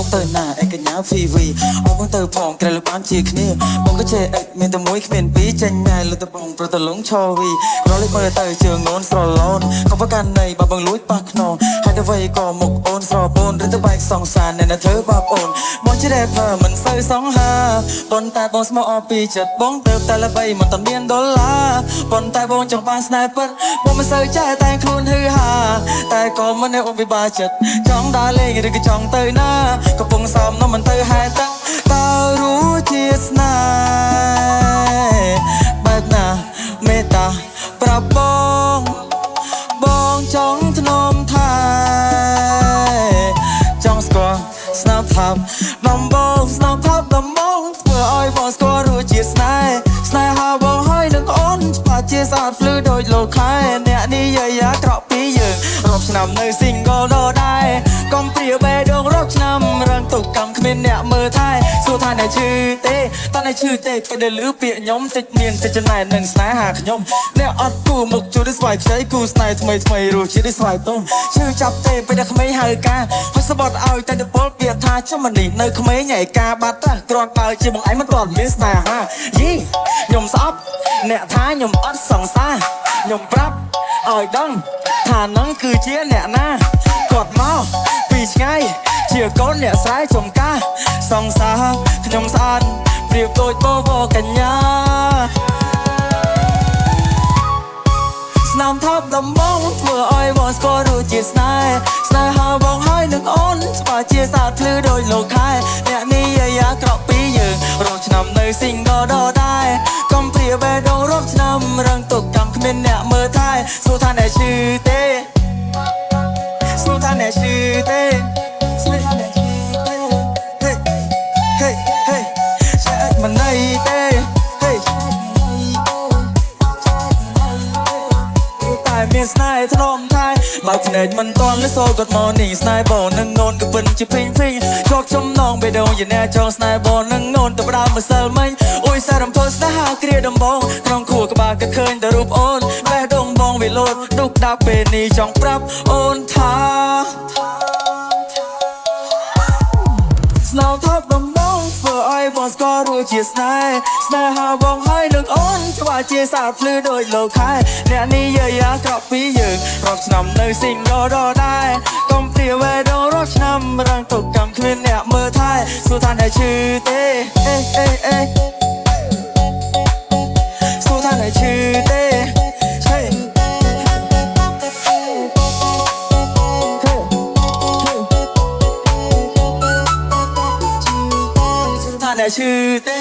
មកទៅណាឯកញ្ញាវីវីអស់មកទៅផងក្រែលបានជាគ្នាបងក៏ចេះមានតែមួយគ្មានពីរចេញញ៉ែលទៅបងប្រតលងឈរវីក្រលេចមើលទៅជើងងូនស្រឡូនក៏ប្រកាន់នៃបើបងលួចប៉ះខ្នងហើយទៅវ័យក៏មុខអូនស្របូនឬទៅបែកសងសានអ្នកណាធ្វើបាបអូនបងជា rapper មិនសូវសងហាប៉ុន្តែបងស្មោះអពីចិត្តបងទៅតែល្បីមិនតាន់មានដុល្លារប៉ុន្តែបងចង់បានស្នេហ៍ពិតបងមិនសូវចេះតែខ្លួនហឺហាតែក៏មិនឲ្យអូនពិបាកចិត្តចង់ដើរលេងឬក៏ចង់ទៅណាកំពុងសំណុំមិនទៅហែតតើรู้ជាស្នេហ៍បែបណាមេត្តាប្រាប់បងចង់ធ្នមថែចង់ស្គាល់ស្នាមថប់ដំបងស្នាមថប់ដំបងធ្វើឲ្យបងស្គាល់รู้ជាស្នេហ៍ហាបងហើយនឹងអូនច្បាស់ជាស្អាតភ្លឺដូចលោកខែអ្នកនេះយាយអាក្រក់ពីយើងរាប់ឆ្នាំនៅ single ដដែលកុំព្រាបេះដូងរាប់ឆ្នាំរងទុកកម្មគ្មានអ្នកមើលថែសួរថាអ្នកឈឺទេតើអ្នកឈឺទេពេលដែលឮពាក្យខ្ញុំតិចមានតិចចំណែននឹងស្នេហាខ្ញុំអ្នកអត់គូមុខជួយស្វាយខ្ចីគូស្នេហ៍ថ្មីរស់ជាស្វាយទុំឈឺចាប់ទេពេលដែលក្មេងហៅការហើយស្បត់ឲ្យតែទៅពលពាក្យថាចាំនេះនៅក្មេងឯកាបាត់តាគ្រាន់បើជាបងឯងមិនទាន់មានស្នេហាយីខ្ញុំស្អប់អ្នកថាខ្ញុំអត់សង្សារខ្ញុំប្រាប់ឲ្យដឹងថានឹងគឺជាអ្នកណាគាត់មកពីឆ្ងាយជាកូនអ្នកស្រែចំការសង្សារខ្ញុំស្អាតប្រៀបដូចបវរកញ្ញាស្នាមថប់ដំបងធ្វើឲ្យបងស្គាល់รู้ជាស្នេហ៍ហាបងហើយនឹងអូនច្បាស់ជាស្អាតភ្លឺដូចលោកខែអ្នកនេះយាយអាក្រក់ពីយើងរាប់ឆ្នាំនៅ single ដដែលកុំព្រាបេះដូងរាប់ឆ្នាំរងទុកកម្មគ្មានអ្នកមើលថែសួរថាអ្នកឈឺទេសួរថាអ្នកឈឺទេសួរថាអ្នកឈឺទេហេឆ្អែតមិនណៃទេហេតែមានស្នេហ៍ធ្នមថែបើភ្នែកមិនតន់លសូគាត់មកនេះស្នេហ៍បងនឹងងូនក៏ពិនជាពេញជាប់ចំណងបេះដូងជាអ្នកចង់ស្នេហ៍បងនឹងងូនទៅផ្ដើមម្សិលមិញអូយសាររំភើស្នេហាគ្រាដំបងក្នុងខួរក្បាលក៏ឃើញតែរូបអូនបេះដូងបងវាលោតឌុកដាប់ពេលនេះចង់ប្រាប់អូនថាស្នាមថប់ដំបងធ្វើឲ្យបងស្គាល់รู้ជាស្នេហ៍បងហើយនឹងអូនច្បាស់ជាស្អាតភ្លឺដូចលោកខែអ្នកនេះយាយអាក្រក់ពីយើងរាប់ឆ្នាំនៅ single ដដែលកុំព្រាបេះដូងរាប់ឆ្នាំរងទុកកម្មគ្មានអ្នកមើលថែសួរថាអ្នកឈឺទេសួរថាអ្នកឈឺទេអ្នកឈឺទេ